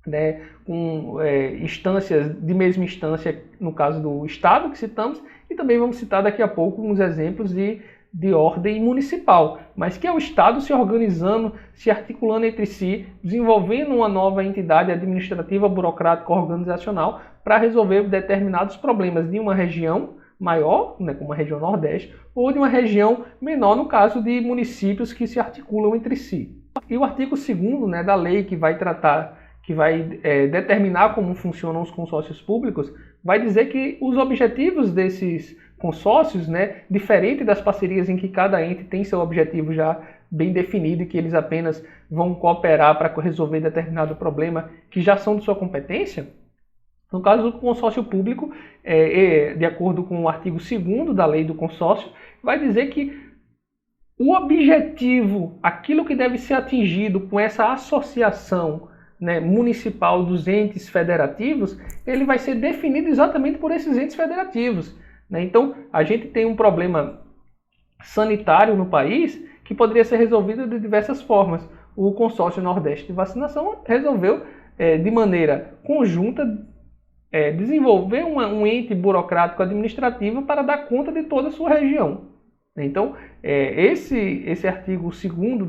né, com instâncias de mesma instância, no caso do Estado que citamos, e também vamos citar daqui a pouco uns exemplos de ordem municipal, mas que é o Estado se organizando, se articulando entre si, desenvolvendo uma nova entidade administrativa, burocrática, organizacional, para resolver determinados problemas de uma região maior, né, como a região Nordeste, ou de uma região menor, no caso de municípios que se articulam entre si. E o artigo 2º, né, da lei que vai tratar, que vai determinar como funcionam os consórcios públicos, vai dizer que os objetivos desses consórcios, né, diferente das parcerias em que cada ente tem seu objetivo já bem definido e que eles apenas vão cooperar para resolver determinado problema que já são de sua competência, no caso do consórcio público, de acordo com o artigo 2º da lei do consórcio, vai dizer que o objetivo, aquilo que deve ser atingido com essa associação, né, municipal dos entes federativos, ele vai ser definido exatamente por esses entes federativos. Né? Então, a gente tem um problema sanitário no país que poderia ser resolvido de diversas formas. O Consórcio Nordeste de Vacinação resolveu, de maneira conjunta, desenvolver um ente burocrático administrativo para dar conta de toda a sua região. Então, esse artigo 2º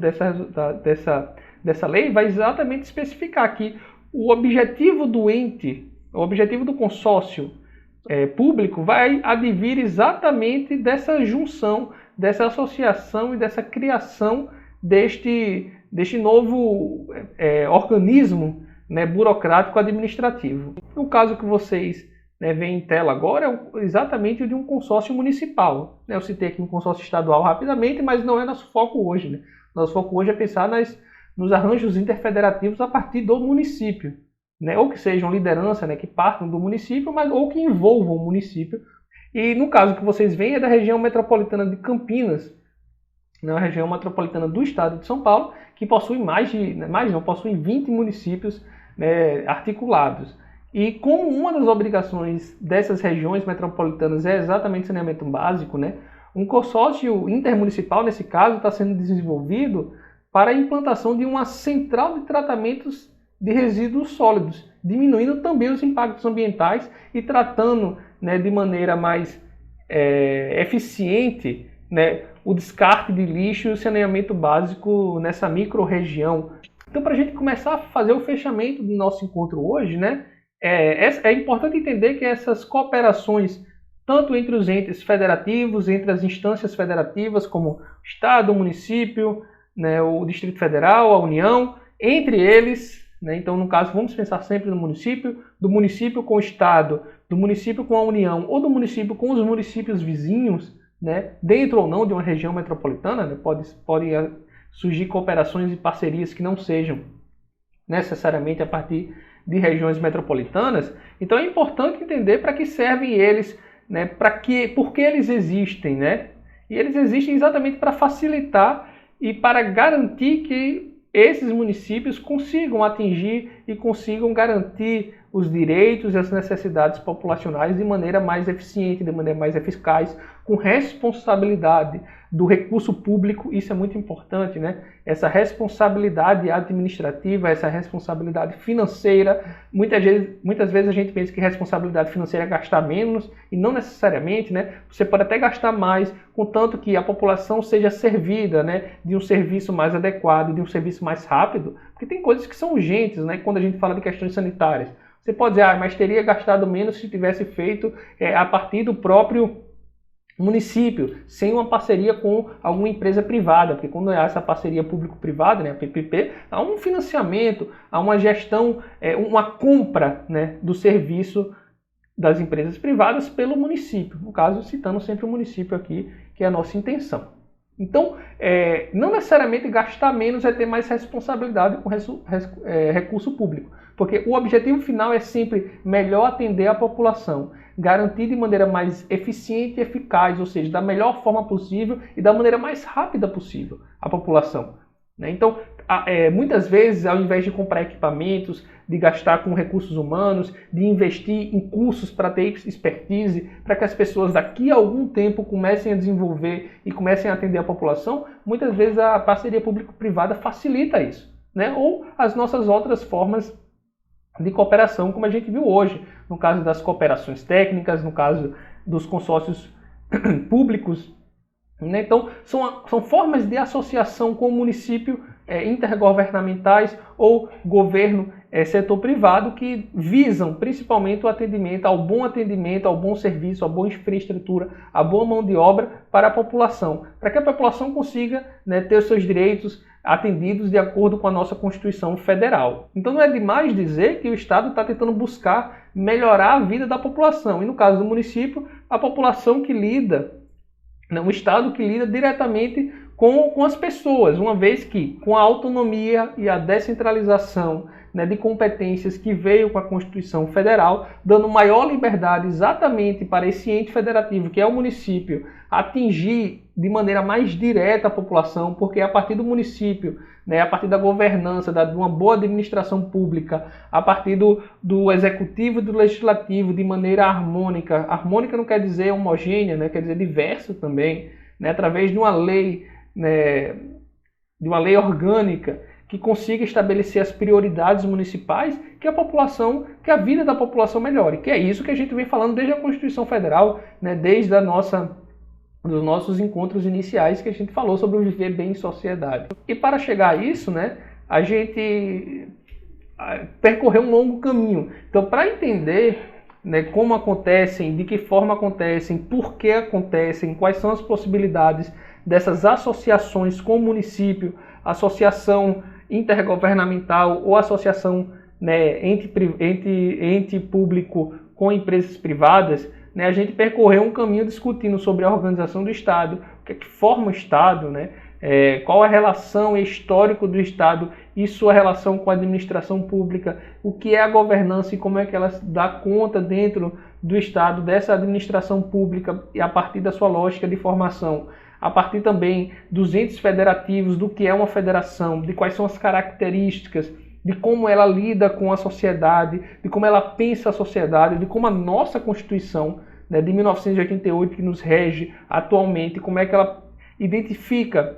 dessa lei vai exatamente especificar que o objetivo do ente, o objetivo do consórcio público vai advir exatamente dessa junção, dessa associação e dessa criação deste novo organismo, né, burocrático administrativo. O caso que vocês, né, veem em tela agora é exatamente o de um consórcio municipal. Eu citei aqui um consórcio estadual rapidamente, mas não é nosso foco hoje. Né? Nosso foco hoje é pensar nos arranjos interfederativos a partir do município, né? Ou que sejam liderança, né, que partam do município, ou que envolvam o município. E no caso que vocês veem é da região metropolitana de Campinas, né, a região metropolitana do estado de São Paulo, que possui possui 20 municípios, né, articulados. E como uma das obrigações dessas regiões metropolitanas é exatamente saneamento básico, né, um consórcio intermunicipal, nesse caso, está sendo desenvolvido para a implantação de uma central de tratamentos de resíduos sólidos, diminuindo também os impactos ambientais e tratando, né, de maneira mais eficiente, né, o descarte de lixo e o saneamento básico nessa micro-região. Então, para a gente começar a fazer o fechamento do nosso encontro hoje, né, é importante entender que essas cooperações, tanto entre os entes federativos, entre as instâncias federativas, como o Estado, o município, né, o Distrito Federal, a União, entre eles, né, então, no caso, vamos pensar sempre no município, do município com o Estado, do município com a União, ou do município com os municípios vizinhos, né, dentro ou não de uma região metropolitana, né, podem surgir cooperações e parcerias que não sejam necessariamente a partir de regiões metropolitanas. Então é importante entender para que servem eles, né, por que eles existem, né? E eles existem exatamente para facilitar e para garantir que esses municípios consigam atingir e consigam garantir os direitos e as necessidades populacionais de maneira mais eficiente, de maneira mais eficaz, com responsabilidade do recurso público. Isso é muito importante, né? Essa responsabilidade administrativa, essa responsabilidade financeira. Muitas vezes a gente pensa que responsabilidade financeira é gastar menos, e não necessariamente, né? Você pode até gastar mais, contanto que a população seja servida, né, de um serviço mais adequado, de um serviço mais rápido, porque tem coisas que são urgentes, né? Quando a gente fala de questões sanitárias. Você pode dizer, mas teria gastado menos se tivesse feito a partir do próprio município, sem uma parceria com alguma empresa privada, porque quando há essa parceria público-privada, né, a PPP, há um financiamento, há uma gestão, uma compra, né, do serviço das empresas privadas pelo município. No caso, citando sempre o município aqui, que é a nossa intenção. Então, não necessariamente gastar menos é ter mais responsabilidade com recurso público, porque o objetivo final é sempre melhor atender a população, garantir de maneira mais eficiente e eficaz, ou seja, da melhor forma possível e da maneira mais rápida possível a população. Então, muitas vezes, ao invés de comprar equipamentos, de gastar com recursos humanos, de investir em cursos para ter expertise, para que as pessoas daqui a algum tempo comecem a desenvolver e comecem a atender a população, muitas vezes a parceria público-privada facilita isso, né? Ou as nossas outras formas de cooperação, como a gente viu hoje, no caso das cooperações técnicas, no caso dos consórcios públicos. Então, são formas de associação com o município intergovernamentais ou governo, setor privado, que visam principalmente o atendimento, ao bom serviço, à boa infraestrutura, à boa mão de obra para a população, para que a população consiga, né, ter os seus direitos atendidos de acordo com a nossa Constituição Federal. Então não é demais dizer que o Estado está tentando buscar melhorar a vida da população, e no caso do município, a população que lida, o Estado que lida diretamente com as pessoas, uma vez que com a autonomia e a descentralização, né, de competências que veio com a Constituição Federal, dando maior liberdade exatamente para esse ente federativo, que é o município, atingir de maneira mais direta a população, porque a partir do município, né, a partir da governança, de uma boa administração pública, a partir do executivo e do legislativo de maneira harmônica. Harmônica não quer dizer homogênea, né, quer dizer diverso também, né, através de uma lei, né, de uma lei orgânica que consiga estabelecer as prioridades municipais, que a vida da população melhore, que é isso que a gente vem falando desde a Constituição Federal, né, desde dos nossos encontros iniciais, que a gente falou sobre o viver bem em sociedade. E para chegar a isso, né, a gente percorreu um longo caminho. Então, para entender, né, como acontecem, de que forma acontecem, por que acontecem, quais são as possibilidades dessas associações com o município, associação intergovernamental ou associação, né, ente público com empresas privadas, né, a gente percorreu um caminho discutindo sobre a organização do Estado, o que forma o Estado, né, qual a relação histórica do Estado e sua relação com a administração pública, o que é a governança e como é que ela dá conta dentro do Estado dessa administração pública e a partir da sua lógica de formação, a partir também dos entes federativos, do que é uma federação, de quais são as características, de como ela lida com a sociedade, de como ela pensa a sociedade, de como a nossa Constituição, né, de 1988, que nos rege atualmente, como é que ela identifica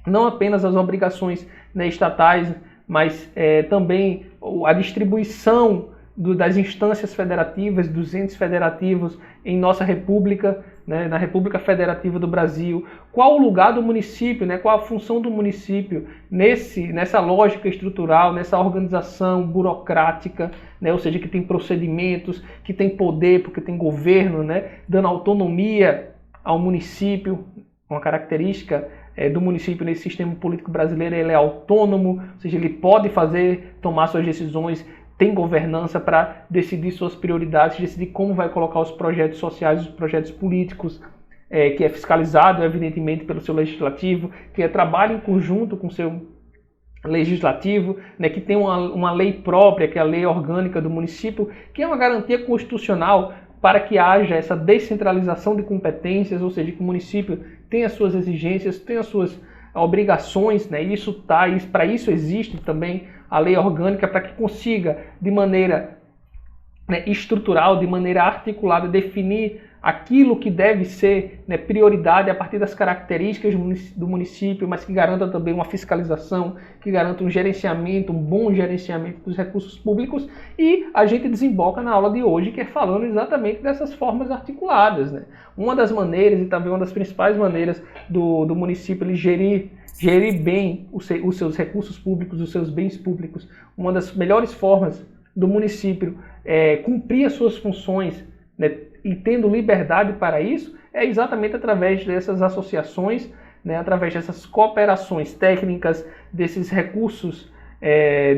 não apenas as obrigações, né, estatais, mas também a distribuição das instâncias federativas, dos entes federativos em nossa República, né, na República Federativa do Brasil, qual o lugar do município, né, qual a função do município nessa lógica estrutural, nessa organização burocrática, né, ou seja, que tem procedimentos, que tem poder, porque tem governo, né, dando autonomia ao município. Uma característica do município nesse sistema político brasileiro, ele é autônomo, ou seja, ele pode tomar suas decisões, tem governança para decidir suas prioridades, decidir como vai colocar os projetos sociais, os projetos políticos, que é fiscalizado, evidentemente, pelo seu legislativo, que trabalha em conjunto com o seu legislativo, né, que tem uma lei própria, que é a lei orgânica do município, que é uma garantia constitucional para que haja essa descentralização de competências, ou seja, que o município tenha as suas exigências, tenha as suas obrigações, né? Para isso existe também a lei orgânica, para que consiga, de maneira, né, estrutural, de maneira articulada, definir aquilo que deve ser, né, prioridade a partir das características do município, mas que garanta também uma fiscalização, que garanta um gerenciamento, um bom gerenciamento dos recursos públicos. E a gente desemboca na aula de hoje, que é falando exatamente dessas formas articuladas, né? Uma das maneiras, e também uma das principais maneiras do município ele gerir bem os seus recursos públicos, os seus bens públicos, uma das melhores formas do município cumprir as suas funções, né, e tendo liberdade para isso, é exatamente através dessas associações, né, através dessas cooperações técnicas, desses recursos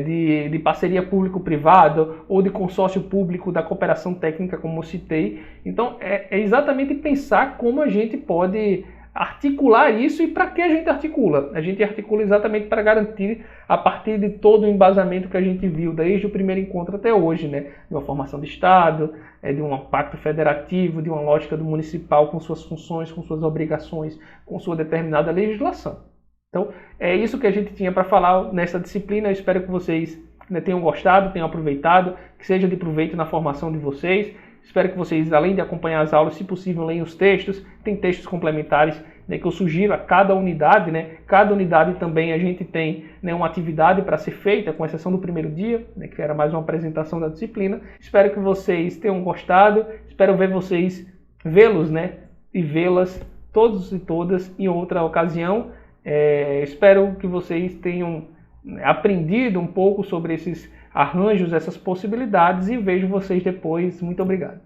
de parceria público-privada ou de consórcio público da cooperação técnica, como eu citei. Então, é exatamente pensar como a gente pode articular isso. E para que a gente articula? A gente articula exatamente para garantir, a partir de todo o embasamento que a gente viu desde o primeiro encontro até hoje, né? De uma formação de Estado, de um pacto federativo, de uma lógica do municipal com suas funções, com suas obrigações, com sua determinada legislação. Então, é isso que a gente tinha para falar nessa disciplina. Eu espero que vocês, né, tenham gostado, tenham aproveitado, que seja de proveito na formação de vocês. Espero que vocês, além de acompanhar as aulas, se possível, leiam os textos. Tem textos complementares, né, que eu sugiro a cada unidade. Né? Cada unidade também a gente tem, né, uma atividade para ser feita, com exceção do primeiro dia, né, que era mais uma apresentação da disciplina. Espero que vocês tenham gostado. Espero ver vocês, vê-los, né, e vê-las todos e todas em outra ocasião. Espero que vocês tenham aprendido um pouco sobre esses arranjos, essas possibilidades, e vejo vocês depois. Muito obrigado.